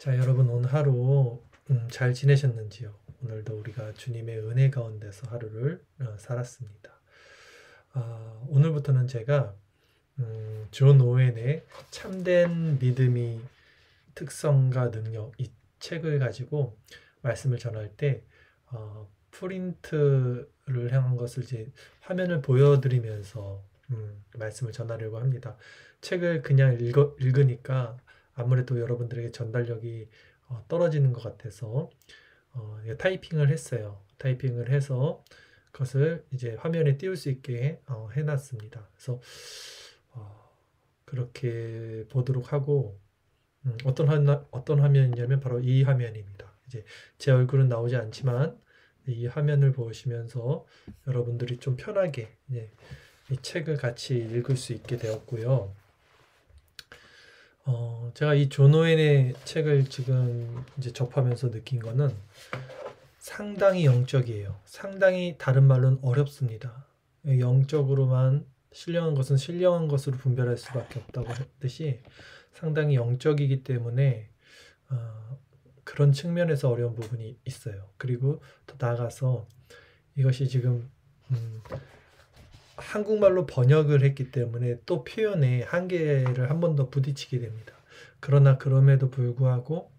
자, 여러분 오늘 하루 잘 지내셨는지요? 오늘도 우리가 주님의 은혜 가운데서 하루를 살았습니다. 오늘부터는 제가 존 오웬의 참된 믿음이 특성과 능력 이 책을 가지고 말씀을 전할 때 프린트를 한 것을 이제 화면을 보여드리면서 말씀을 전하려고 합니다. 책을 그냥 읽으니까 아무래도 여러분들에게 전달력이 떨어지는 것 같아서 타이핑을 했어요. 타이핑을 해서 그것을 이제 화면에 띄울 수 있게 해놨습니다. 그래서 그렇게 보도록 하고 어떤 화면이냐면 바로 이 화면입니다. 이제 제 얼굴은 나오지 않지만 이 화면을 보시면서 여러분들이 좀 편하게 이 책을 같이 읽을 수 있게 되었고요. 제가 이 존 오웬의 책을 지금 이제 접하면서 느낀 거는 상당히 영적이에요. 상당히 다른 말로는 어렵습니다. 영적으로만 신령한 것은 신령한 것으로 분별할 수밖에 없다고 했듯이 상당히 영적이기 때문에 그런 측면에서 어려운 부분이 있어요. 그리고 더 나아가서 이것이 지금 한국말로 번역을 했기 때문에 또 표현에 한계를 한 번 더 부딪히게 됩니다. 그러나 그럼에도 불구하고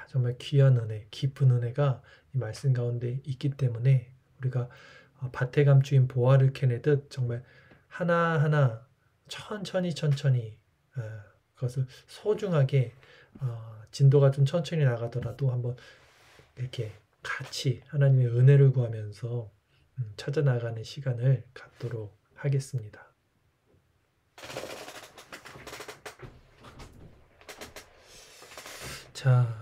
정말 귀한 은혜, 깊은 은혜가 이 말씀 가운데 있기 때문에 우리가 밭에 감추인 보화를 캐내듯 정말 하나하나 천천히 그것을 소중하게 진도가 좀 천천히 나가더라도 한번 이렇게 같이 하나님의 은혜를 구하면서 찾아나가는 시간을 갖도록 하겠습니다. 자,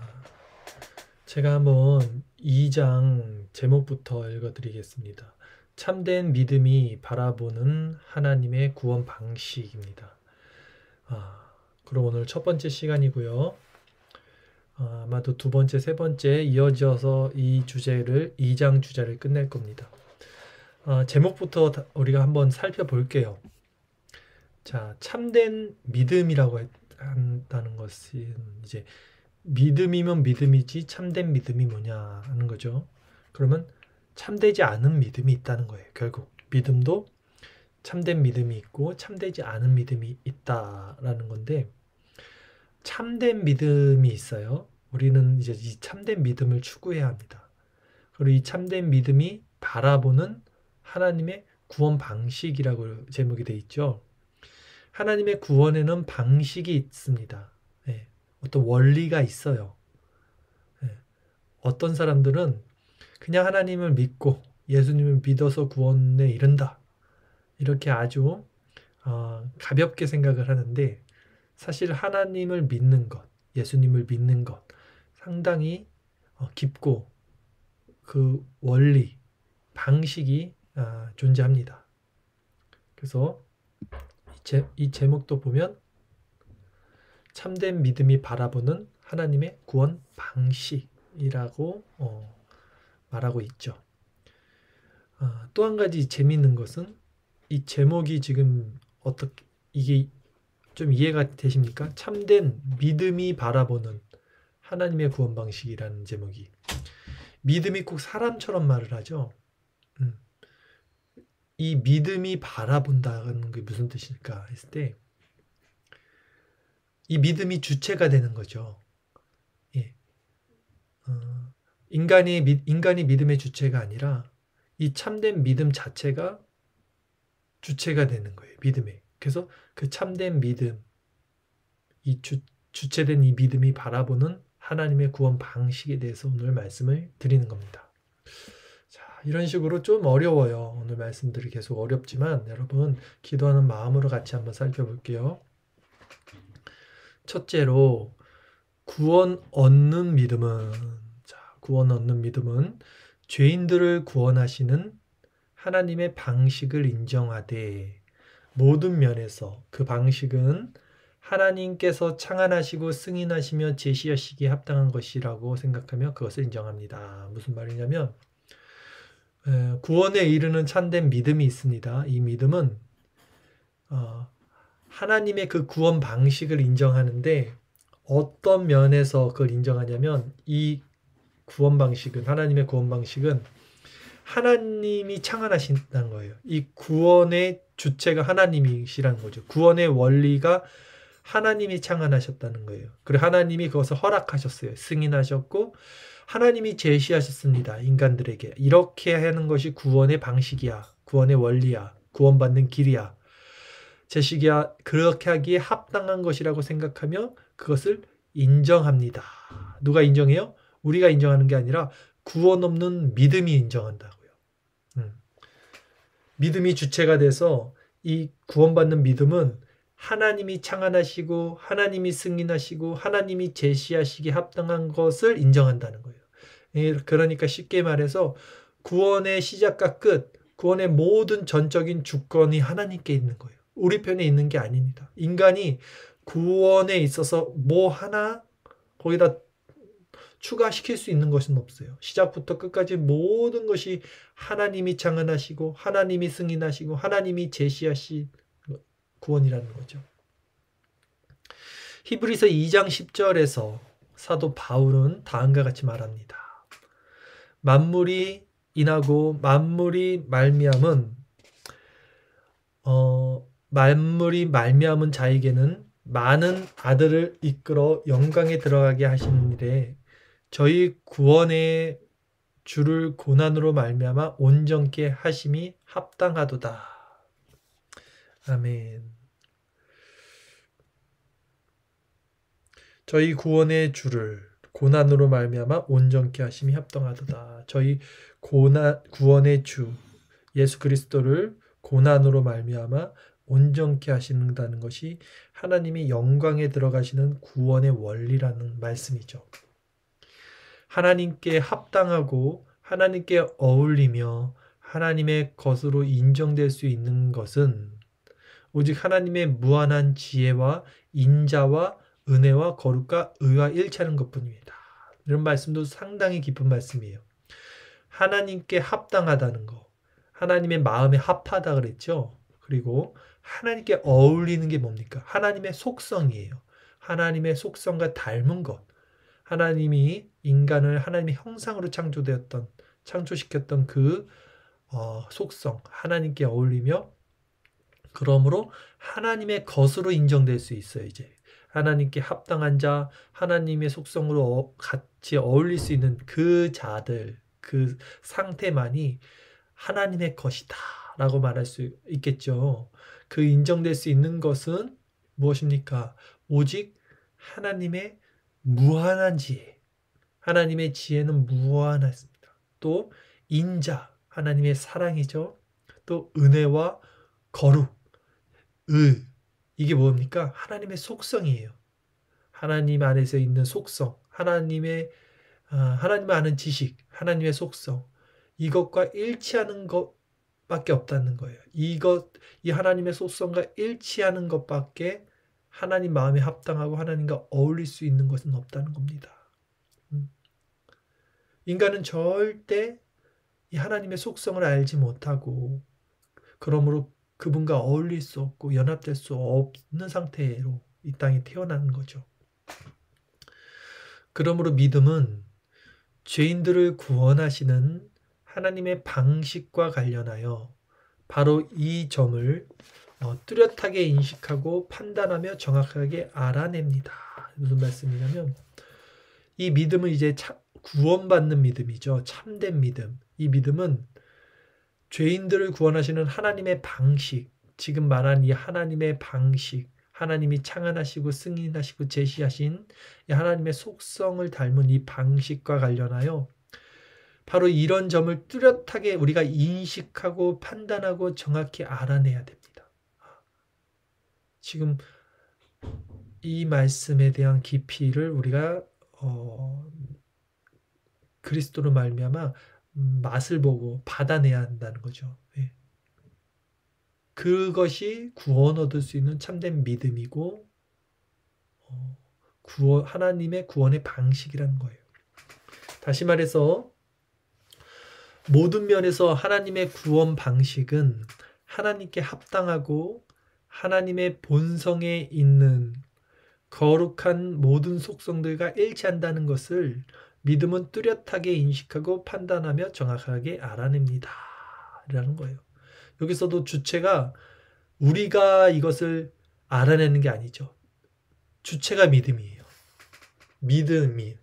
제가 한번 2장 제목부터 읽어드리겠습니다. 참된 믿음이 바라보는 하나님의 구원 방식입니다. 그럼 오늘 첫 번째 시간이고요. 아마도 두 번째, 세 번째 이어져서 이 주제를 2장 주제를 끝낼 겁니다. 제목부터 우리가 한번 살펴볼게요. 자, 참된 믿음이라고 한다는 것은 이제 믿음이면 믿음이지 참된 믿음이 뭐냐 하는 거죠. 그러면 참되지 않은 믿음이 있다는 거예요. 결국 믿음도 참된 믿음이 있고 참되지 않은 믿음이 있다라는 건데 참된 믿음이 있어요. 우리는 이제 이 참된 믿음을 추구해야 합니다. 그리고 이 참된 믿음이 바라보는 하나님의 구원 방식이라고 제목이 되어 있죠. 하나님의 구원에는 방식이 있습니다. 어떤 원리가 있어요. 어떤 사람들은 그냥 하나님을 믿고 예수님을 믿어서 구원에 이른다. 이렇게 아주 가볍게 생각을 하는데 사실 하나님을 믿는 것, 예수님을 믿는 것 상당히 깊고 그 원리, 방식이 존재합니다. 그래서 이 제목도 보면 참된 믿음이 바라보는 하나님의 구원 방식이라고 말하고 있죠. 또 한 가지 재미있는 것은 이 제목이 지금 어떻게 이게 좀 이해가 되십니까? 참된 믿음이 바라보는 하나님의 구원 방식이라는 제목이 믿음이 꼭 사람처럼 말을 하죠. 이 믿음이 바라본다는 게 무슨 뜻일까 했을 때 이 믿음이 주체가 되는 거죠. 예. 인간이 믿음의 주체가 아니라 이 참된 믿음 자체가 주체가 되는 거예요. 믿음에. 그래서 그 참된 믿음, 이 주체된 이 믿음이 바라보는 하나님의 구원 방식에 대해서 오늘 말씀을 드리는 겁니다. 자, 이런 식으로 좀 어려워요. 오늘 말씀들이 계속 어렵지만 여러분 기도하는 마음으로 같이 한번 살펴볼게요. 첫째로 구원 얻는 믿음은 죄인들을 구원하시는 하나님의 방식을 인정하되 모든 면에서 그 방식은 하나님께서 창안하시고 승인하시며 제시하시기에 합당한 것이라고 생각하며 그것을 인정합니다. 무슨 말이냐면 구원에 이르는 참된 믿음이 있습니다. 이 믿음은 하나님의 그 구원 방식을 인정하는데 어떤 면에서 그걸 인정하냐면 이 구원 방식은 하나님의 구원 방식은 하나님이 창안하신다는 거예요. 이 구원의 주체가 하나님이시라는 거죠. 구원의 원리가 하나님이 창안하셨다는 거예요. 그리고 하나님이 그것을 허락하셨어요. 승인하셨고 하나님이 제시하셨습니다. 인간들에게. 이렇게 하는 것이 구원의 방식이야. 구원의 원리야. 구원받는 길이야. 제시기야 그렇게 하기에 합당한 것이라고 생각하며 그것을 인정합니다. 누가 인정해요? 우리가 인정하는 게 아니라 구원 없는 믿음이 인정한다고요. 믿음이 주체가 돼서 이 구원받는 믿음은 하나님이 창안하시고 하나님이 승인하시고 하나님이 제시하시기에 합당한 것을 인정한다는 거예요. 그러니까 쉽게 말해서 구원의 시작과 끝, 구원의 모든 전적인 주권이 하나님께 있는 거예요. 우리 편에 있는 게 아닙니다. 인간이 구원에 있어서 뭐 하나 거기다 추가시킬 수 있는 것은 없어요. 시작부터 끝까지 모든 것이 하나님이 창안하시고 하나님이 승인하시고 하나님이 제시하신 구원이라는 거죠. 히브리서 2장 10절에서 사도 바울은 다음과 같이 말합니다. 만물이 인하고 만물이 말미암은 자에게는 많은 아들을 이끌어 영광에 들어가게 하시는 일에 저희 구원의 주를 고난으로 말미암아 온전케 하심이 합당하도다. 아멘. 저희 구원의 주를 고난으로 말미암아 온전케 하심이 합당하도다. 저희 구원의 주 예수 그리스도를 고난으로 말미암아 온전케 하신다는 것이 하나님이 영광에 들어가시는 구원의 원리라는 말씀이죠. 하나님께 합당하고 하나님께 어울리며 하나님의 것으로 인정될 수 있는 것은 오직 하나님의 무한한 지혜와 인자와 은혜와 거룩과 의와 일치하는 것뿐입니다. 이런 말씀도 상당히 깊은 말씀이에요. 하나님께 합당하다는 거, 하나님의 마음에 합하다 그랬죠. 그리고 하나님께 어울리는 게 뭡니까? 하나님의 속성이에요. 하나님의 속성과 닮은 것. 하나님이 인간을 하나님의 형상으로 창조시켰던 그 속성, 하나님께 어울리며 그러므로 하나님의 것으로 인정될 수 있어요. 이제 하나님께 합당한 자, 하나님의 속성으로 같이 어울릴 수 있는 그 자들, 그 상태만이 하나님의 것이다 라고 말할 수 있겠죠. 그 인정될 수 있는 것은 무엇입니까? 오직 하나님의 무한한 지혜. 하나님의 지혜는 무한했습니다. 또 인자, 하나님의 사랑이죠. 또 은혜와 거룩, 이게 뭡니까? 하나님의 속성이에요. 하나님 안에서 있는 속성, 하나님 아는 지식, 하나님의 속성, 이것과 일치하는 것밖에 없다는 거예요. 이 하나님의 속성과 일치하는 것밖에 하나님 마음에 합당하고 하나님과 어울릴 수 있는 것은 없다는 겁니다. 인간은 절대 이 하나님의 속성을 알지 못하고 그러므로 그분과 어울릴 수 없고 연합될 수 없는 상태로 이 땅에 태어나는 거죠. 그러므로 믿음은 죄인들을 구원하시는 하나님의 방식과 관련하여 바로 이 점을 뚜렷하게 인식하고 판단하며 정확하게 알아냅니다. 무슨 말씀이냐면 이 믿음은 이제 구원받는 믿음이죠. 참된 믿음. 이 믿음은 죄인들을 구원하시는 하나님의 방식, 지금 말한 이 하나님의 방식, 하나님이 창안하시고 승인하시고 제시하신 이 하나님의 속성을 닮은 이 방식과 관련하여 바로 이런 점을 뚜렷하게 우리가 인식하고 판단하고 정확히 알아내야 됩니다. 지금 이 말씀에 대한 깊이를 우리가 그리스도로 말미암아 맛을 보고 받아내야 한다는 거죠. 예. 그것이 구원 얻을 수 있는 참된 믿음이고 하나님의 구원의 방식이라는 거예요. 다시 말해서 모든 면에서 하나님의 구원 방식은 하나님께 합당하고 하나님의 본성에 있는 거룩한 모든 속성들과 일치한다는 것을 믿음은 뚜렷하게 인식하고 판단하며 정확하게 알아냅니다. 라는 거예요. 여기서도 주체가 우리가 이것을 알아내는 게 아니죠. 주체가 믿음이에요. 믿음이.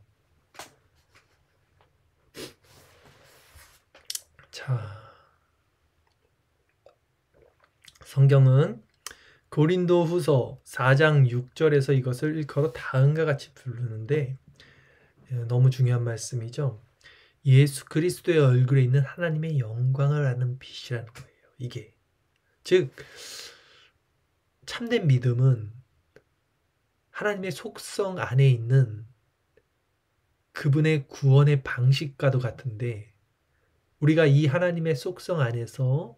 자, 성경은 고린도 후서 4장 6절에서 이것을 일컬어 다음과 같이 부르는데 너무 중요한 말씀이죠. 예수 그리스도의 얼굴에 있는 하나님의 영광을 아는 빛이라는 거예요. 이게 즉 참된 믿음은 하나님의 속성 안에 있는 그분의 구원의 방식과도 같은데 우리가 이 하나님의 속성 안에서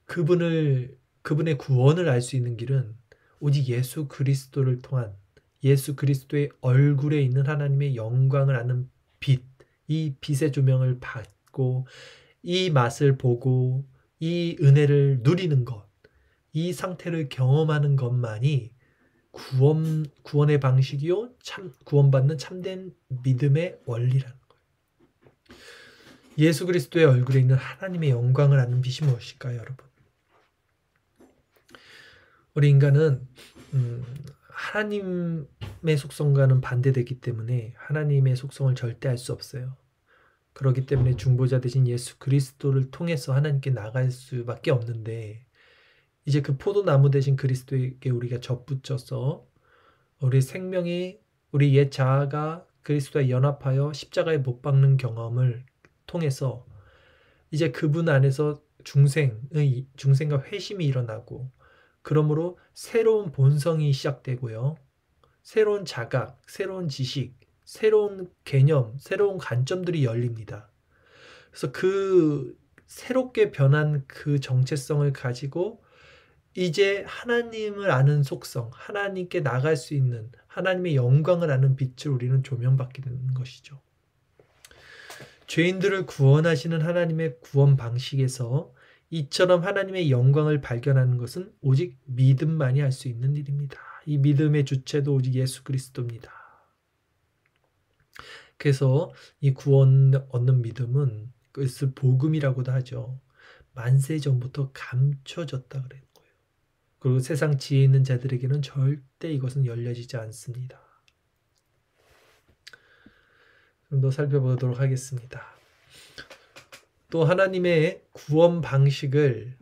그분의 구원을 알 수 있는 길은 오직 예수 그리스도를 통한 예수 그리스도의 얼굴에 있는 하나님의 영광을 아는 빛, 이 빛의 조명을 받고 이 맛을 보고 이 은혜를 누리는 것, 이 상태를 경험하는 것만이 구원의 방식이요, 구원받는 참된 믿음의 원리라는 거예요. 예수 그리스도의 얼굴에 있는 하나님의 영광을 아는 빛이 무엇일까요, 여러분? 우리 인간은 하나님의 속성과는 반대되기 때문에 하나님의 속성을 절대 알 수 없어요. 그렇기 때문에 중보자 되신 예수 그리스도를 통해서 하나님께 나갈 수밖에 없는데 이제 그 포도나무 되신 그리스도에게 우리가 접붙여서 우리 생명이 우리 옛 자아가 그리스도와 연합하여 십자가에 못 박는 경험을 통해서 이제 그분 안에서 중생과 회심이 일어나고 그러므로 새로운 본성이 시작되고요. 새로운 자각, 새로운 지식, 새로운 개념, 새로운 관점들이 열립니다. 그래서 그 새롭게 변한 그 정체성을 가지고 이제 하나님을 아는 속성, 하나님께 나갈 수 있는 하나님의 영광을 아는 빛을 우리는 조명받게 되는 것이죠. 죄인들을 구원하시는 하나님의 구원 방식에서 이처럼 하나님의 영광을 발견하는 것은 오직 믿음만이 할 수 있는 일입니다. 이 믿음의 주체도 오직 예수 그리스도입니다. 그래서 이 구원 얻는 믿음은 그것을 복음이라고도 하죠. 만세 전부터 감춰졌다 그래요. 그리고 세상 지혜 있는 자들에게는 절대 이것은 열려지지 않습니다. 좀 더 살펴보도록 하겠습니다. 또 하나님의 구원 방식을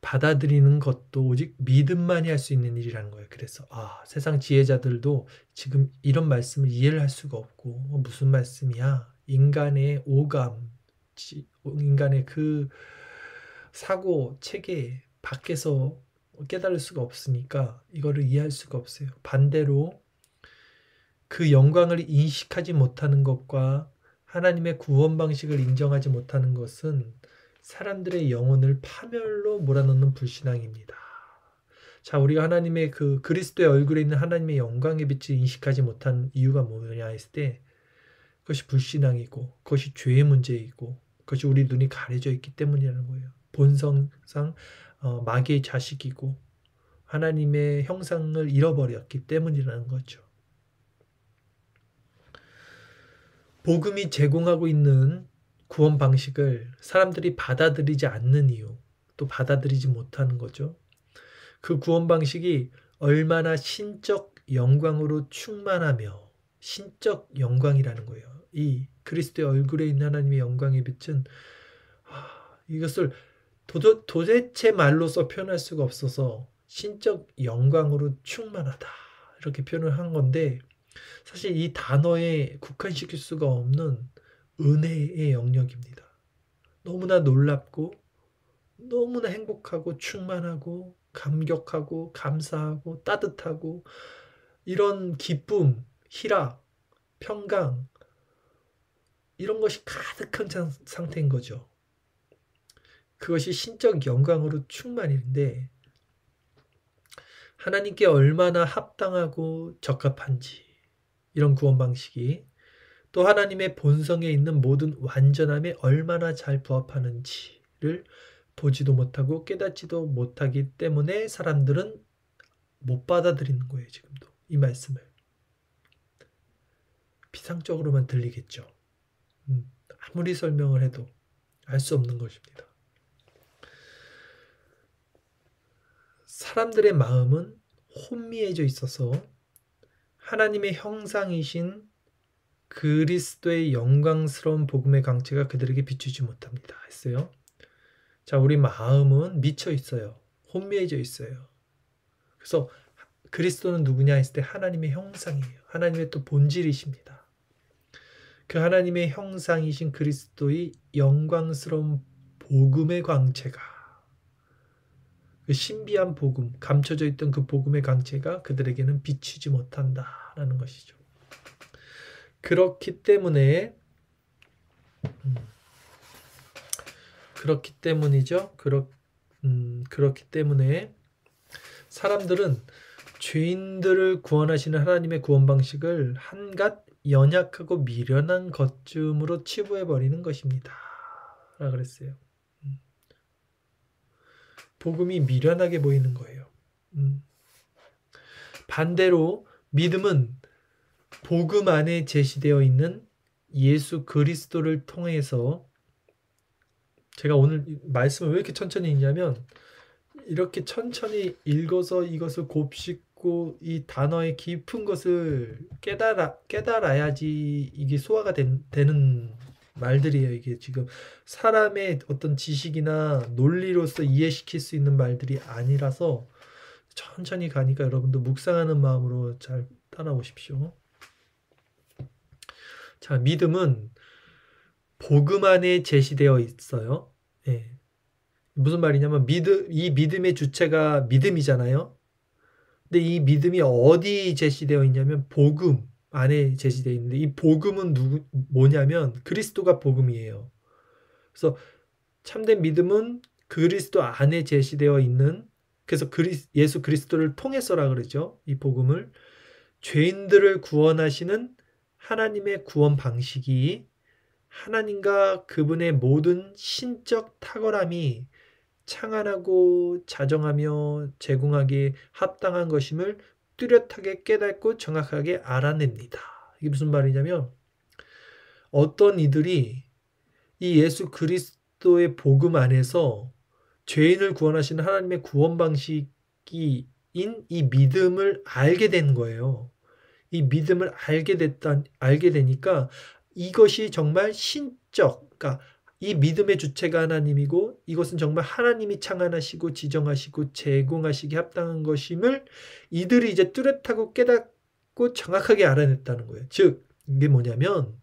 받아들이는 것도 오직 믿음만이 할 수 있는 일이라는 거예요. 그래서 세상 지혜자들도 지금 이런 말씀을 이해를 할 수가 없고 무슨 말씀이야? 인간의 오감, 인간의 그 사고, 체계 밖에서 깨달을 수가 없으니까 이거를 이해할 수가 없어요. 반대로 그 영광을 인식하지 못하는 것과 하나님의 구원 방식을 인정하지 못하는 것은 사람들의 영혼을 파멸로 몰아넣는 불신앙입니다. 자, 우리가 하나님의 그 그리스도의 얼굴에 있는 하나님의 영광의 빛을 인식하지 못한 이유가 뭐냐 했을 때 그것이 불신앙이고 그것이 죄의 문제이고 그것이 우리 눈이 가려져 있기 때문이라는 거예요. 본성상 마귀의 자식이고 하나님의 형상을 잃어버렸기 때문이라는 거죠. 복음이 제공하고 있는 구원 방식을 사람들이 받아들이지 않는 이유, 또 받아들이지 못하는 거죠. 그 구원 방식이 얼마나 신적 영광으로 충만하며 신적 영광이라는 거예요. 이 그리스도의 얼굴에 있는 하나님의 영광의 빛은 이것을 도대체 말로써 표현할 수가 없어서 신적 영광으로 충만하다 이렇게 표현을 한 건데 사실 이 단어에 국한시킬 수가 없는 은혜의 영역입니다. 너무나 놀랍고 너무나 행복하고 충만하고 감격하고 감사하고 따뜻하고 이런 기쁨, 희락, 평강 이런 것이 가득한 상태인 거죠. 그것이 신적 영광으로 충만인데 하나님께 얼마나 합당하고 적합한지 이런 구원 방식이 또 하나님의 본성에 있는 모든 완전함에 얼마나 잘 부합하는지를 보지도 못하고 깨닫지도 못하기 때문에 사람들은 못 받아들이는 거예요. 지금도 이 말씀을. 피상적으로만 들리겠죠. 아무리 설명을 해도 알 수 없는 것입니다. 사람들의 마음은 혼미해져 있어서 하나님의 형상이신 그리스도의 영광스러운 복음의 광채가 그들에게 비추지 못합니다. 했어요. 자, 우리 마음은 미쳐 있어요. 혼미해져 있어요. 그래서 그리스도는 누구냐 했을 때 하나님의 형상이에요. 하나님의 또 본질이십니다. 그 하나님의 형상이신 그리스도의 영광스러운 복음의 광채가, 그 신비한 복음, 감춰져 있던 그 복음의 광채가 그들에게는 비추지 못한다라는 것이죠. 그렇기 때문이죠. 그렇기 때문에 사람들은 죄인들을 구원하시는 하나님의 구원 방식을 한갓 연약하고 미련한 것쯤으로 치부해버리는 것입니다. 라고 그랬어요. 복음이 미련하게 보이는 거예요. 반대로 믿음은 복음 안에 제시되어 있는 예수 그리스도를 통해서, 제가 오늘 말씀을 왜 이렇게 천천히 읽냐면 이렇게 천천히 읽어서 이것을 곱씹고 이 단어의 깊은 것을 깨달아야지 이게 소화가 되는 말들이에요. 이게 지금 사람의 어떤 지식이나 논리로서 이해시킬 수 있는 말들이 아니라서 천천히 가니까 여러분도 묵상하는 마음으로 잘 따라오십시오. 자, 믿음은 복음 안에 제시되어 있어요. 예. 무슨 말이냐면 이 믿음의 주체가 믿음이잖아요. 근데 이 믿음이 어디 제시되어 있냐면 복음 안에 제시되어 있는데, 이 복음은 뭐냐면 그리스도가 복음이에요. 그래서 참된 믿음은 그리스도 안에 제시되어 있는, 그래서 예수 그리스도를 통해서라 그러죠. 이 복음을 죄인들을 구원하시는 하나님의 구원 방식이 하나님과 그분의 모든 신적 탁월함이 창안하고 자정하며 제공하기에 합당한 것임을 뚜렷하게 깨닫고 정확하게 알아냅니다. 이게 무슨 말이냐면, 어떤 이들이 이 예수 그리스도의 복음 안에서 죄인을 구원하시는 하나님의 구원 방식인 이 믿음을 알게 된 거예요. 이 믿음을 알게 되니까 이것이 정말 신적, 그러니까 이 믿음의 주체가 하나님이고 이것은 정말 하나님이 창안하시고 지정하시고 제공하시기 합당한 것임을 이들이 이제 뚜렷하고 깨닫고 정확하게 알아냈다는 거예요. 즉 이게 뭐냐면,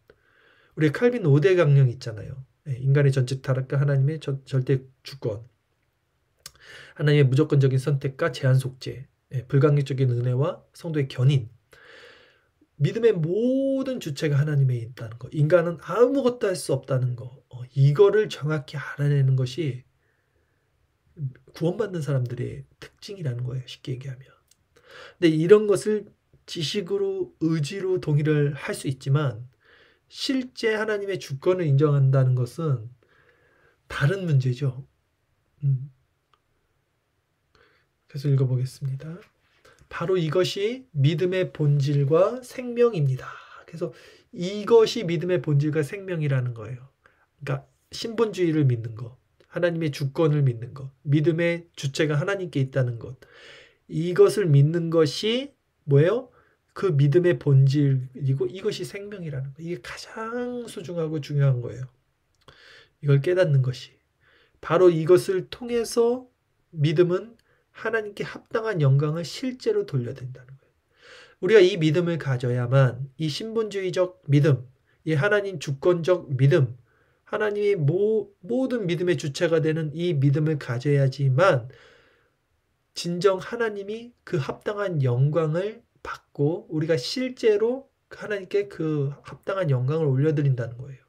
우리 칼빈 5대 강령 있잖아요. 인간의 전적 타락과 하나님의 절대 주권, 하나님의 무조건적인 선택과 제한 속죄, 불강력적인 은혜와 성도의 견인, 믿음의 모든 주체가 하나님에 있다는 거, 인간은 아무것도 할 수 없다는 거, 이거를 정확히 알아내는 것이 구원받는 사람들의 특징이라는 거예요. 쉽게 얘기하면. 근데 이런 것을 지식으로, 의지로 동의를 할 수 있지만 실제 하나님의 주권을 인정한다는 것은 다른 문제죠. 그래서 읽어보겠습니다. 바로 이것이 믿음의 본질과 생명입니다. 그래서 이것이 믿음의 본질과 생명이라는 거예요. 그러니까 신본주의를 믿는 것, 하나님의 주권을 믿는 것, 믿음의 주체가 하나님께 있다는 것, 이것을 믿는 것이 뭐예요? 그 믿음의 본질이고 이것이 생명이라는 거예요. 이게 가장 소중하고 중요한 거예요. 이걸 깨닫는 것이. 바로 이것을 통해서 믿음은 하나님께 합당한 영광을 실제로 돌려댄다는 거예요. 우리가 이 믿음을 가져야만 이 신분주의적 믿음, 이 하나님 주권적 믿음, 하나님이 모든 믿음의 주체가 되는 이 믿음을 가져야지만 진정 하나님이 그 합당한 영광을 받고 우리가 실제로 하나님께 그 합당한 영광을 올려드린다는 거예요.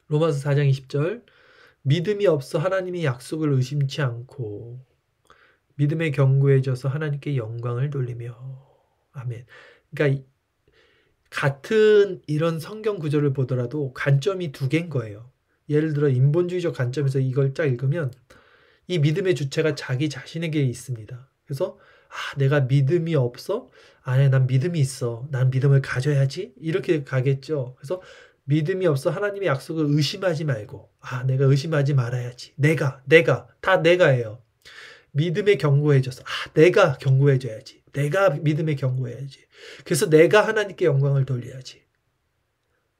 로마서 4장 20절, 믿음이 없어 하나님의 약속을 의심치 않고 믿음에 견고해져서 하나님께 영광을 돌리며. 아멘. 그러니까 같은 이런 성경 구절을 보더라도 관점이 두 개인 거예요. 예를 들어 인본주의적 관점에서 이걸 쫙 읽으면 이 믿음의 주체가 자기 자신에게 있습니다. 그래서 내가 믿음이 없어? 아니야, 난 믿음이 있어. 난 믿음을 가져야지. 이렇게 가겠죠. 그래서 믿음이 없어 하나님의 약속을 의심하지 말고 내가 의심하지 말아야지. 내가 다 내가예요. 믿음에 견고해져서 내가 견고해져야지. 내가 믿음에 견고해야지. 그래서 내가 하나님께 영광을 돌려야지.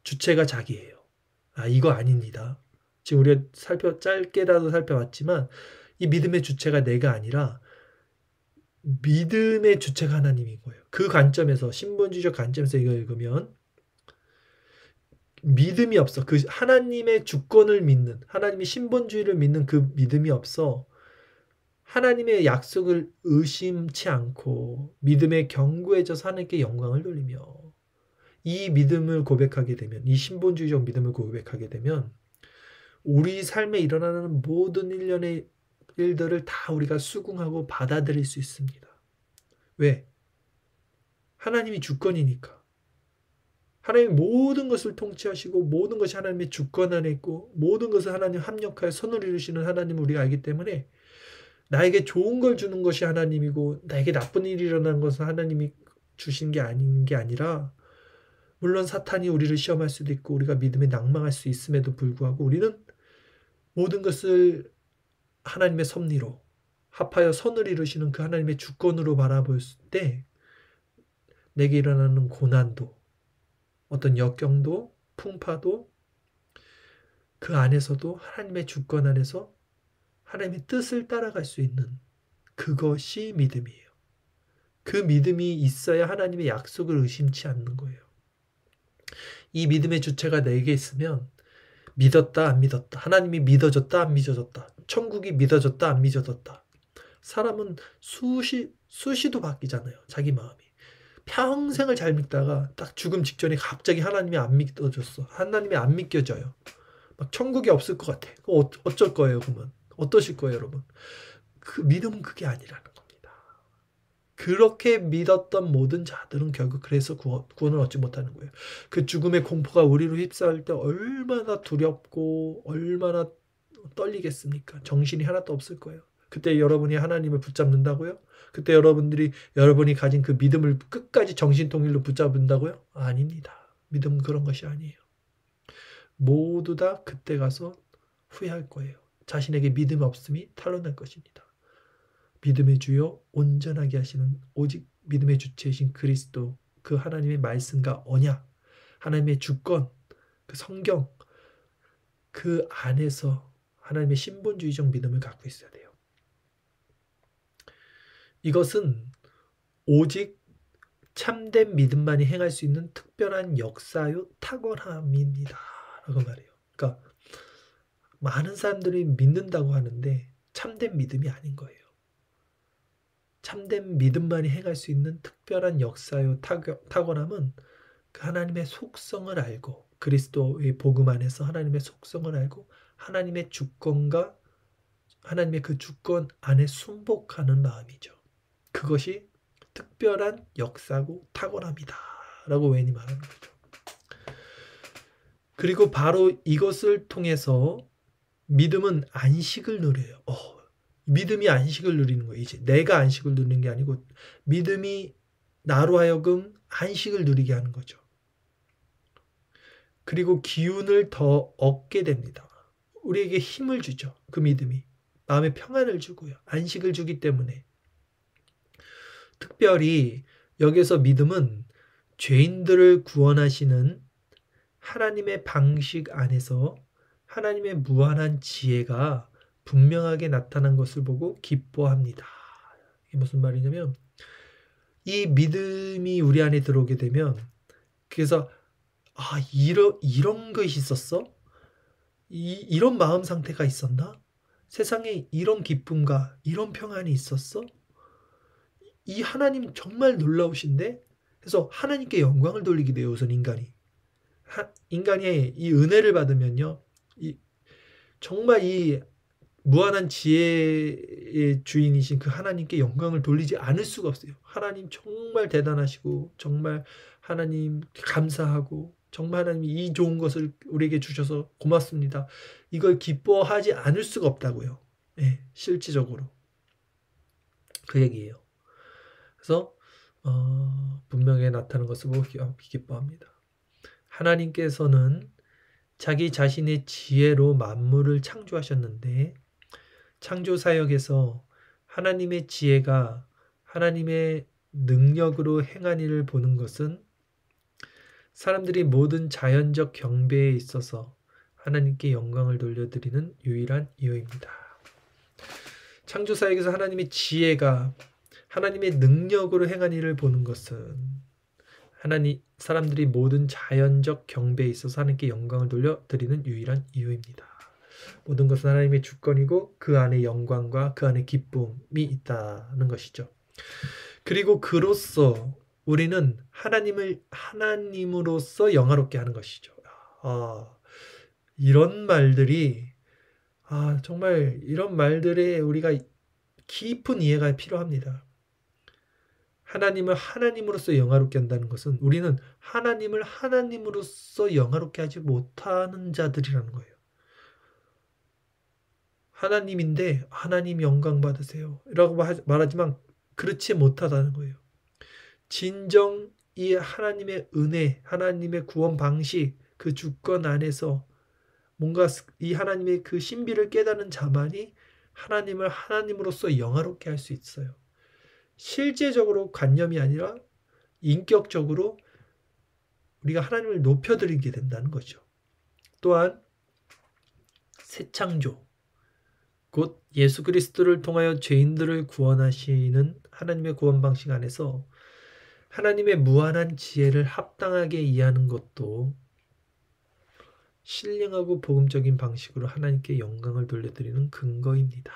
주체가 자기예요. 이거 아닙니다. 지금 우리가 짧게라도 살펴봤지만 이 믿음의 주체가 내가 아니라 믿음의 주체가 하나님인 거예요. 그 관점에서 신본주의적 관점에서 이거 읽으면 믿음이 없어. 그 하나님의 주권을 믿는 하나님의 신본주의를 믿는 그 믿음이 없어. 하나님의 약속을 의심치 않고 믿음에 견고해져서 하나님께 영광을 돌리며 이 믿음을 고백하게 되면 이 신본주의적 믿음을 고백하게 되면 우리 삶에 일어나는 모든 일련의 일들을 다 우리가 수긍하고 받아들일 수 있습니다. 왜? 하나님이 주권이니까. 하나님이 모든 것을 통치하시고 모든 것이 하나님의 주권 안에 있고 모든 것을 하나님 합력하여 선을 이루시는 하나님을 우리가 알기 때문에 나에게 좋은 걸 주는 것이 하나님이고 나에게 나쁜 일이 일어나는 것은 하나님이 주신 게 아닌 게 아니라 물론 사탄이 우리를 시험할 수도 있고 우리가 믿음에 낭망할 수 있음에도 불구하고 우리는 모든 것을 하나님의 섭리로 합하여 선을 이루시는 그 하나님의 주권으로 바라볼 때 내게 일어나는 고난도 어떤 역경도 풍파도 그 안에서도 하나님의 주권 안에서 하나님의 뜻을 따라갈 수 있는 그것이 믿음이에요. 그 믿음이 있어야 하나님의 약속을 의심치 않는 거예요. 이 믿음의 주체가 내게 있으면 믿었다 안 믿었다. 하나님이 믿어졌다 안 믿어졌다. 천국이 믿어졌다 안 믿어졌다. 사람은 수시도 바뀌잖아요. 자기 마음이. 평생을 잘 믿다가 딱 죽음 직전에 갑자기 하나님이 안 믿어졌어. 하나님이 안 믿겨져요. 막 천국이 없을 것 같아. 어쩔 거예요, 그러면? 어떠실 거예요, 여러분? 그 믿음은 그게 아니라는 겁니다. 그렇게 믿었던 모든 자들은 결국 그래서 구원을 얻지 못하는 거예요. 그 죽음의 공포가 우리를 휩싸일 때 얼마나 두렵고 얼마나 떨리겠습니까? 정신이 하나도 없을 거예요. 그때 여러분이 하나님을 붙잡는다고요? 그때 여러분이 가진 그 믿음을 끝까지 정신통일로 붙잡는다고요? 아닙니다. 믿음은 그런 것이 아니에요. 모두 다 그때 가서 후회할 거예요. 자신에게 믿음 없음이 탄로날 것입니다. 믿음의 주요 온전하게 하시는 오직 믿음의 주체이신 그리스도 그 하나님의 말씀과 언약 하나님의 주권 그 성경 그 안에서 하나님의 신본주의적 믿음을 갖고 있어야 돼요. 이것은 오직 참된 믿음만이 행할 수 있는 특별한 역사요 탁월함입니다. 라고 말해요. 그러니까 많은 사람들이 믿는다고 하는데 참된 믿음이 아닌 거예요. 참된 믿음만이 행할 수 있는 특별한 역사요 탁월함은 그 하나님의 속성을 알고 그리스도의 복음 안에서 하나님의 속성을 알고 하나님의 주권과 하나님의 그 주권 안에 순복하는 마음이죠. 그것이 특별한 역사고 탁월함이다 라고 웬이 말하는 거죠. 그리고 바로 이것을 통해서 믿음은 안식을 누려요. 믿음이 안식을 누리는 거예요. 이제 내가 안식을 누리는 게 아니고 믿음이 나로 하여금 안식을 누리게 하는 거죠. 그리고 기운을 더 얻게 됩니다. 우리에게 힘을 주죠. 그 믿음이. 마음의 평안을 주고요. 안식을 주기 때문에. 특별히 여기서 믿음은 죄인들을 구원하시는 하나님의 방식 안에서 하나님의 무한한 지혜가 분명하게 나타난 것을 보고 기뻐합니다. 이게 무슨 말이냐면 이 믿음이 우리 안에 들어오게 되면 그래서 이런 것이 있었어? 이런 마음 상태가 있었나? 세상에 이런 기쁨과 이런 평안이 있었어? 이 하나님 정말 놀라우신데? 그래서 하나님께 영광을 돌리게 돼요. 우선 인간이 이 은혜를 받으면요. 정말 이 무한한 지혜의 주인이신 그 하나님께 영광을 돌리지 않을 수가 없어요. 하나님 정말 대단하시고 정말 하나님 감사하고 정말 하나님이 이 좋은 것을 우리에게 주셔서 고맙습니다. 이걸 기뻐하지 않을 수가 없다고요. 네, 실질적으로. 그 얘기예요. 그래서 분명히 나타나는 것을 보고 기뻐합니다. 하나님께서는 자기 자신의 지혜로 만물을 창조하셨는데 창조 사역에서 하나님의 지혜가 하나님의 능력으로 행한 일을 보는 것은 사람들이 모든 자연적 경배에 있어서 하나님께 영광을 돌려드리는 유일한 이유입니다. 창조 사역에서 하나님의 지혜가 하나님의 능력으로 행한 일을 보는 것은 사람들이 모든 자연적 경배에 있어서 하나님께 영광을 돌려드리는 유일한 이유입니다. 모든 것은 하나님의 주권이고 그 안에 영광과 그 안에 기쁨이 있다는 것이죠. 그리고 그로써 우리는 하나님을 하나님으로서 영화롭게 하는 것이죠. 이런 말들이 정말 이런 말들에 우리가 깊은 이해가 필요합니다. 하나님을 하나님으로서 영화롭게 한다는 것은 우리는 하나님을 하나님으로서 영화롭게 하지 못하는 자들이라는 거예요. 하나님인데 하나님 영광 받으세요 라고 말하지만 그렇지 못하다는 거예요. 진정 이 하나님의 은혜, 하나님의 구원 방식, 그 주권 안에서 뭔가 이 하나님의 그 신비를 깨닫는 자만이 하나님을 하나님으로서 영화롭게 할 수 있어요. 실제적으로 관념이 아니라 인격적으로 우리가 하나님을 높여드리게 된다는 거죠. 또한 새 창조, 곧 예수 그리스도를 통하여 죄인들을 구원하시는 하나님의 구원 방식 안에서 하나님의 무한한 지혜를 합당하게 이해하는 것도 신령하고 복음적인 방식으로 하나님께 영광을 돌려드리는 근거입니다.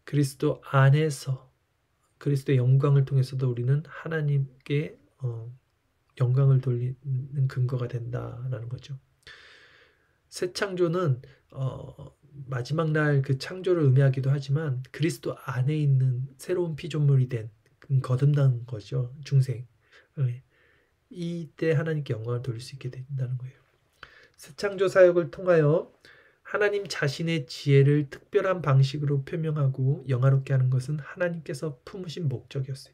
그리스도 안에서 그리스도의 영광을 통해서도 우리는 하나님께 영광을 돌리는 근거가 된다라는 거죠. 새 창조는 마지막 날 그 창조를 의미하기도 하지만 그리스도 안에 있는 새로운 피조물이 된 거듭난 거죠. 중생. 이때 하나님께 영광을 돌릴 수 있게 된다는 거예요. 새 창조 사역을 통하여 하나님 자신의 지혜를 특별한 방식으로 표명하고 영화롭게 하는 것은 하나님께서 품으신 목적이었어요.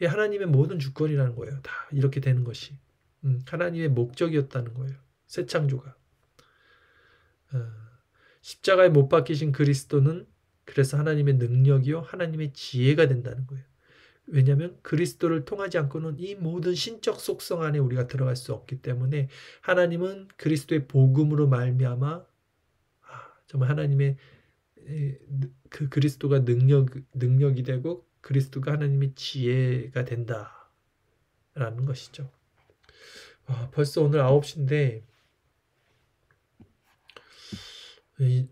하나님의 모든 주권이라는 거예요. 다 이렇게 되는 것이 하나님의 목적이었다는 거예요. 새 창조가. 십자가에 못 박히신 그리스도는 그래서 하나님의 능력이요 하나님의 지혜가 된다는 거예요. 왜냐하면 그리스도를 통하지 않고는 이 모든 신적 속성 안에 우리가 들어갈 수 없기 때문에 하나님은 그리스도의 복음으로 말미암아 정말 하나님의 그 그리스도가 능력이 되고 그리스도가 하나님의 지혜가 된다라는 것이죠. 벌써 오늘 9시인데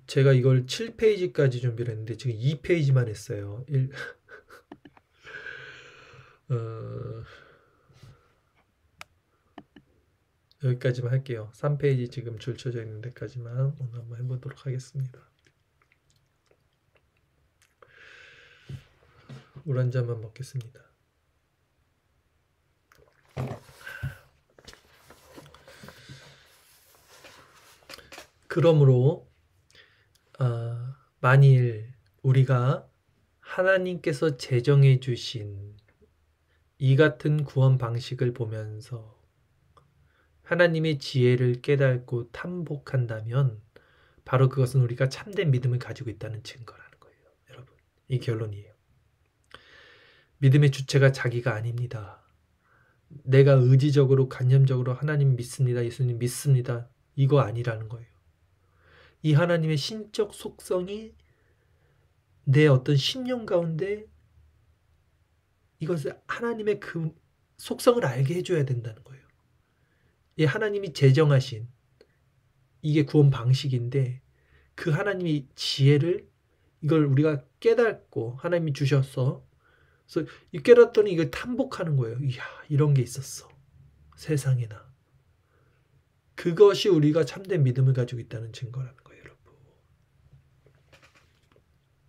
제가 이걸 7페이지까지 준비를 했는데 지금 2페이지만 했어요. 여기까지만 할게요. 3페이지 지금 줄 쳐져 있는 데까지만 오늘 한번 해보도록 하겠습니다. 물 한 잔만 먹겠습니다. 그러므로 만일 우리가 하나님께서 제정해 주신 이 같은 구원 방식을 보면서 하나님의 지혜를 깨닫고 탐복한다면 바로 그것은 우리가 참된 믿음을 가지고 있다는 증거라는 거예요. 여러분, 이 결론이에요. 믿음의 주체가 자기가 아닙니다. 내가 의지적으로 관념적으로 하나님 믿습니다. 예수님 믿습니다. 이거 아니라는 거예요. 이 하나님의 신적 속성이 내 어떤 심령 가운데 이것을 하나님의 그 속성을 알게 해줘야 된다는 거예요. 이 하나님이 제정하신 이게 구원 방식인데 그 하나님의 지혜를 이걸 우리가 깨닫고 하나님이 주셔서 그래서 깨닫더니 이걸 탐복하는 거예요. 이야, 이런 게 있었어. 세상에나. 그것이 우리가 참된 믿음을 가지고 있다는 증거라는 거예요, 여러분.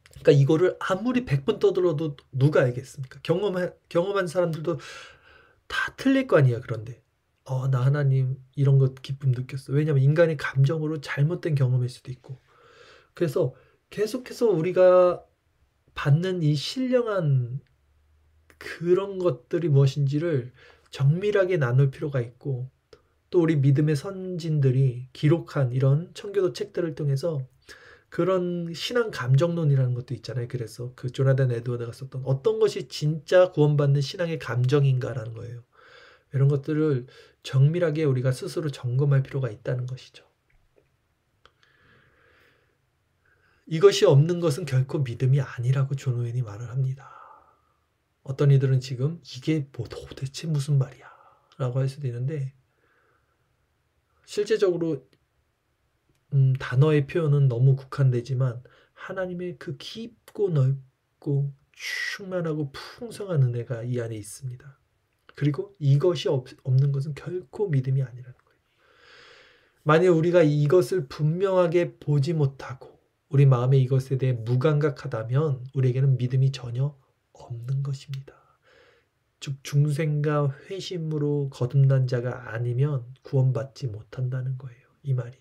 그러니까 이거를 아무리 100번 떠들어도 누가 알겠습니까? 경험한 사람들도 다 틀릴 거 아니야, 그런데. 나 하나님 이런 것 기쁨 느꼈어. 왜냐하면 인간의 감정으로 잘못된 경험일 수도 있고. 그래서 계속해서 우리가 받는 이 신령한 그런 것들이 무엇인지를 정밀하게 나눌 필요가 있고, 또 우리 믿음의 선진들이 기록한 이런 청교도 책들을 통해서 그런 신앙 감정론이라는 것도 있잖아요. 그래서 그 조나단 에드워드가 썼던 어떤 것이 진짜 구원받는 신앙의 감정인가라는 거예요. 이런 것들을 정밀하게 우리가 스스로 점검할 필요가 있다는 것이죠. 이것이 없는 것은 결코 믿음이 아니라고 존 오웬이 말을 합니다. 어떤 이들은 지금 이게 뭐 도대체 무슨 말이야 라고 할 수도 있는데, 실제적으로 단어의 표현은 너무 국한되지만 하나님의 그 깊고 넓고 충만하고 풍성한 은혜가 이 안에 있습니다. 그리고 이것이 없는 것은 결코 믿음이 아니라는 거예요. 만약 우리가 이것을 분명하게 보지 못하고 우리 마음에 이것에 대해 무감각하다면 우리에게는 믿음이 전혀 없는 것입니다. 즉 중생과 회심으로 거듭난 자가 아니면 구원받지 못한다는 거예요. 이 말이.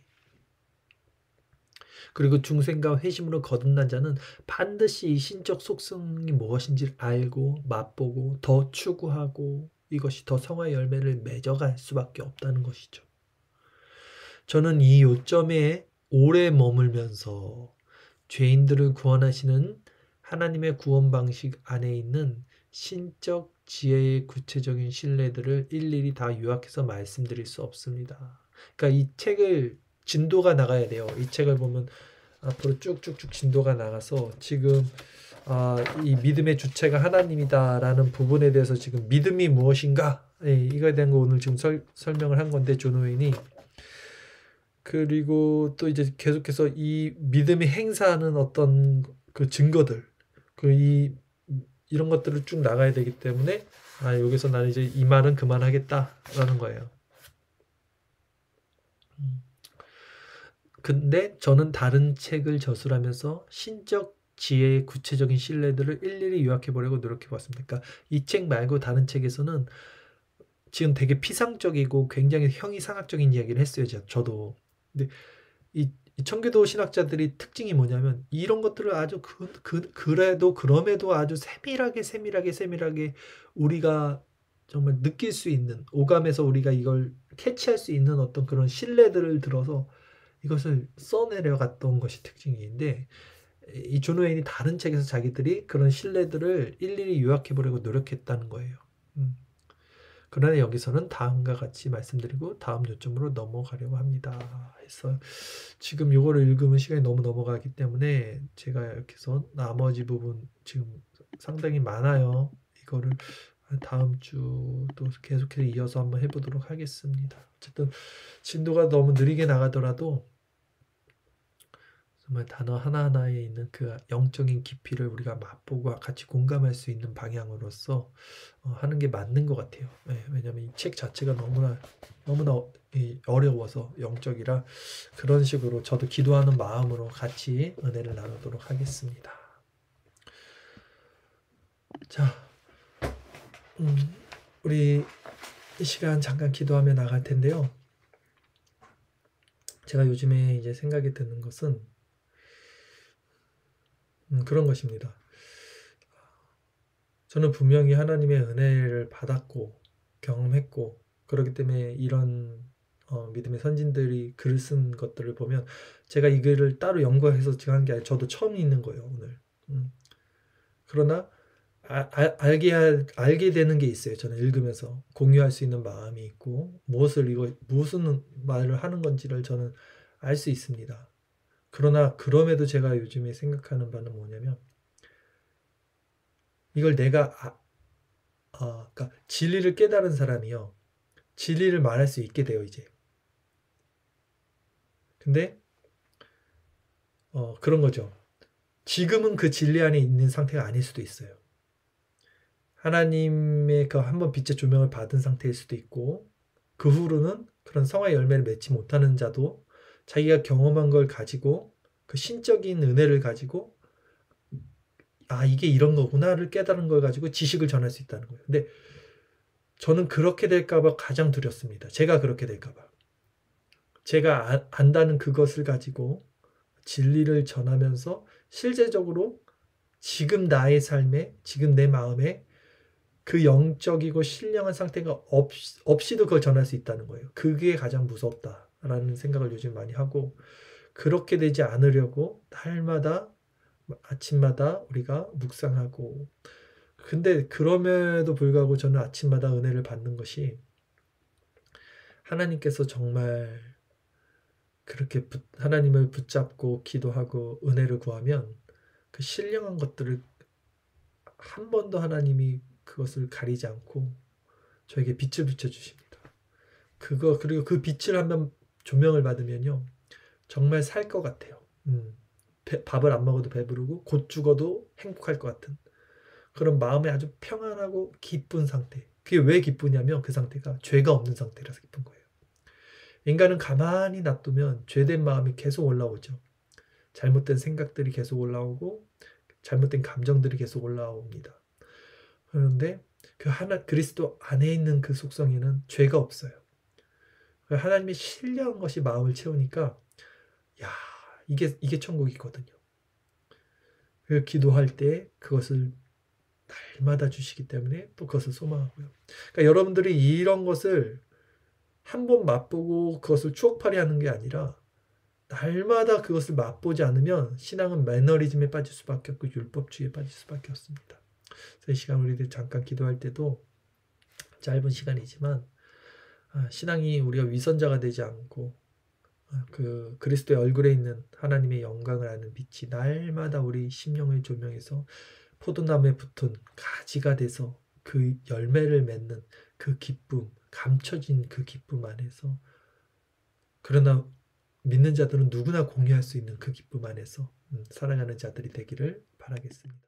그리고 중생과 회심으로 거듭난 자는 반드시 이 신적 속성이 무엇인지를 알고 맛보고 더 추구하고 이것이 더 성화의 열매를 맺어갈 수밖에 없다는 것이죠. 저는 이 요점에 오래 머물면서 죄인들을 구원하시는 하나님의 구원 방식 안에 있는 신적 지혜의 구체적인 신뢰들을 일일이 다 요약해서 말씀드릴 수 없습니다. 그러니까 이 책을 진도가 나가야 돼요. 이 책을 보면 앞으로 쭉쭉쭉 진도가 나가서 지금 이 믿음의 주체가 하나님이다라는 부분에 대해서 지금 믿음이 무엇인가, 이거에 대한 거 오늘 지금 설명을 한 건데 존 오웬이. 그리고 또 이제 계속해서 이 믿음이 행사하는 어떤 그 증거들, 이런 것들을 쭉 나가야 되기 때문에 여기서 나는 이제 이 말은 그만하겠다라는 거예요. 근데 저는 다른 책을 저술하면서 신적 지혜의 구체적인 신뢰들을 일일이 요약해 보려고 노력해 봤습니다. 그러니까 이 책 말고 다른 책에서는 지금 되게 피상적이고 굉장히 형이상학적인 이야기를 했어요. 저도. 근데 이 청교도 신학자들이 특징이 뭐냐면 이런 것들을 아주 그럼에도 아주 세밀하게 우리가 정말 느낄 수 있는, 오감에서 우리가 이걸 캐치할 수 있는 어떤 그런 신뢰들을 들어서 이것을 써내려갔던 것이 특징인데, 이 존 오웬이 다른 책에서 자기들이 그런 신뢰들을 일일이 요약해 보려고 노력했다는 거예요. 그러나 여기서는 다음과 같이 말씀드리고 다음 요점으로 넘어가려고 합니다. 해서 지금 이거를 읽으면 시간이 너무 넘어가기 때문에 제가 이렇게 해서 나머지 부분 지금 상당히 많아요. 이거를 다음 주 또 계속해서 이어서 한번 해보도록 하겠습니다. 어쨌든 진도가 너무 느리게 나가더라도 정말 단어 하나하나에 있는 그 영적인 깊이를 우리가 맛보고 같이 공감할 수 있는 방향으로서 하는 게 맞는 것 같아요. 왜냐하면 이 책 자체가 너무나 어려워서 영적이라, 그런 식으로 저도 기도하는 마음으로 같이 은혜를 나누도록 하겠습니다. 자, 우리 이 시간 잠깐 기도하며 나갈 텐데요. 제가 요즘에 이제 생각이 드는 것은 그런 것입니다. 저는 분명히 하나님의 은혜를 받았고 경험했고, 그렇기 때문에 이런 믿음의 선진들이 글을 쓴 것들을 보면 제가 이 글을 따로 연구해서 지금 한 게 아니라 저도 처음 읽는 거예요, 오늘. 그러나 알게 되는 게 있어요. 저는 읽으면서 공유할 수 있는 마음이 있고 무슨 말을 하는 건지를 저는 알 수 있습니다. 그러나 그럼에도 제가 요즘에 생각하는 바는 뭐냐면, 이걸 내가 그러니까 진리를 깨달은 사람이요, 진리를 말할 수 있게 돼요 이제. 근데 그런 거죠. 지금은 그 진리 안에 있는 상태가 아닐 수도 있어요. 하나님의 그 한번 빛의 조명을 받은 상태일 수도 있고, 그 후로는 그런 성화의 열매를 맺지 못하는 자도 자기가 경험한 걸 가지고 그 신적인 은혜를 가지고 이게 이런 거구나를 깨달은 걸 가지고 지식을 전할 수 있다는 거예요. 근데 저는 그렇게 될까봐 가장 두렵습니다. 제가 그렇게 될까봐. 제가 안다는 그것을 가지고 진리를 전하면서 실제적으로 지금 나의 삶에, 지금 내 마음에 그 영적이고 신령한 상태가 없이도 그걸 전할 수 있다는 거예요. 그게 가장 무섭다라는 생각을 요즘 많이 하고, 그렇게 되지 않으려고 날마다 아침마다 우리가 묵상하고, 근데 그럼에도 불구하고 저는 아침마다 은혜를 받는 것이, 하나님께서 정말 그렇게 하나님을 붙잡고 기도하고 은혜를 구하면 그 신령한 것들을 한 번도 하나님이 그것을 가리지 않고 저에게 빛을 비춰주십니다. 그리고 그 빛을 한번 조명을 받으면요, 정말 살 것 같아요. 밥을 안 먹어도 배부르고 곧 죽어도 행복할 것 같은 그런 마음에 아주 평안하고 기쁜 상태. 그게 왜 기쁘냐면 그 상태가 죄가 없는 상태라서 기쁜 거예요. 인간은 가만히 놔두면 죄된 마음이 계속 올라오죠. 잘못된 생각들이 계속 올라오고 잘못된 감정들이 계속 올라옵니다. 그런데 그 그리스도 안에 있는 그 속성에는 죄가 없어요. 하나님의 신령한 것이 마음을 채우니까, 야, 이게 천국이거든요. 그 기도할 때 그것을 날마다 주시기 때문에 또 그것을 소망하고요. 그러니까 여러분들이 이런 것을 한번 맛보고 그것을 추억팔이 하는 게 아니라 날마다 그것을 맛보지 않으면 신앙은 매너리즘에 빠질 수밖에 없고 율법주의에 빠질 수밖에 없습니다. 그래서 이 시간 우리들 잠깐 기도할 때도 짧은 시간이지만 신앙이 우리가 위선자가 되지 않고 그 그리스도의 얼굴에 있는 하나님의 영광을 아는 빛이 날마다 우리 심령을 조명해서 포도나무에 붙은 가지가 돼서 그 열매를 맺는 그 기쁨, 감춰진 그 기쁨 안에서, 그러나 믿는 자들은 누구나 공유할 수 있는 그 기쁨 안에서 살아가는 자들이 되기를 바라겠습니다.